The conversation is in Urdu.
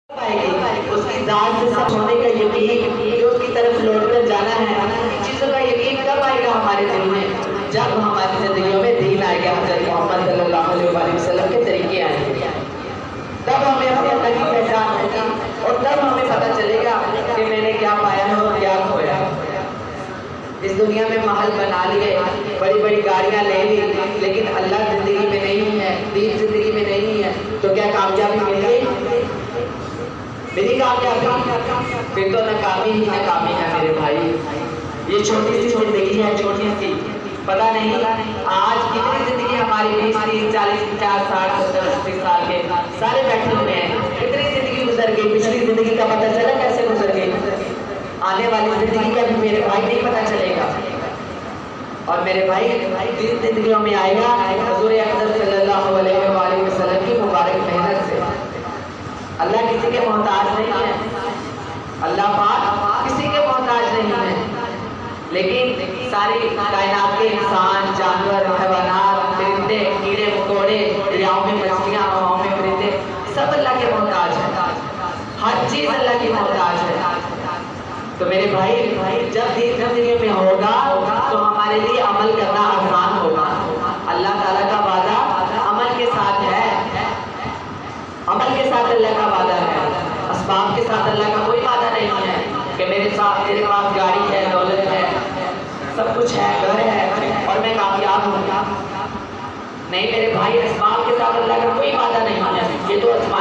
اس کی ذات سے سب ہونے کا یقین کہ اس کی طرف لوٹ کر جانا ہے، ان چیزوں کا یقین کب آئے گا ہمارے دل میں؟ جب ہماری زندگیوں میں دین آئے گا، حضرت محمد صلی اللہ علیہ وآلہ وسلم کے طریقے آئیں گے، تب ہمیں اپنے اللہ کی پہچان ہوگی اور تب ہمیں پتہ چلے گا کہ میں نے کیا پایا ہے اور کیا کھویا۔ اس دنیا میں محل بنا لیے، بڑی بڑی گاڑیاں لے لی، لیکن اللہ زندگی میں نہیں ہے، دین زندگی میں نہیں ہے، تو کیا کامیابی مل گئی؟ میری کامیابی پھر تو ناکامی ہی ناکامی ہے میرے بھائی۔ یہ چھوٹی سی زندگی ہے، چھوٹی سی، پتہ نہیں آج کتنی زندگی ہماری 20 30 40 50 60 70 80 سال کے سارے بیٹھے ہوئے ہیں، کتنی زندگی گزر گئی، پچھلی زندگی کا پتہ چلا کیسے گزر گئی، آنے والی زندگی کا بھی میرے بھائی نہیں پتہ چلے گا۔ اور میرے بھائی جن زندگیوں میں آئے گا حضور اقدس صلی اللہ علیہ وآلہ وسلم کی مبارک محنت سے۔ اللہ کسی کے محتاج نہیں ہے، اللہ پاک کسی کے محتاج نہیں ہے، لیکن ساری کائنات کے انسان، جانور، حیوانات، پرندے، کیڑے مکوڑے، دریاؤں میں مچھلیاں، ہواؤں میں پرندے، سب اللہ کے محتاج ہیں، ہر چیز اللہ کی محتاج ہے۔ تو میرے بھائی جب دین زندگی میں ہوگا تو ہمارے لیے عمل کرنا آسان ہوگا۔ اللہ تعالیٰ کا وعدہ عمل کے ساتھ ہے، عمل کے ساتھ اللہ کا وعدہ ہے، اسباب کے ساتھ اللہ کا کوئی وعدہ نہیں ہے کہ میرے پاس گاڑی ہے، دولت ہے، سب کچھ ہے، گھر ہے اور میں کامیاب ہوں۔ نہیں میرے بھائی، اسباب کے ساتھ اللہ کا کوئی وعدہ نہیں ہے، یہ تو اسباب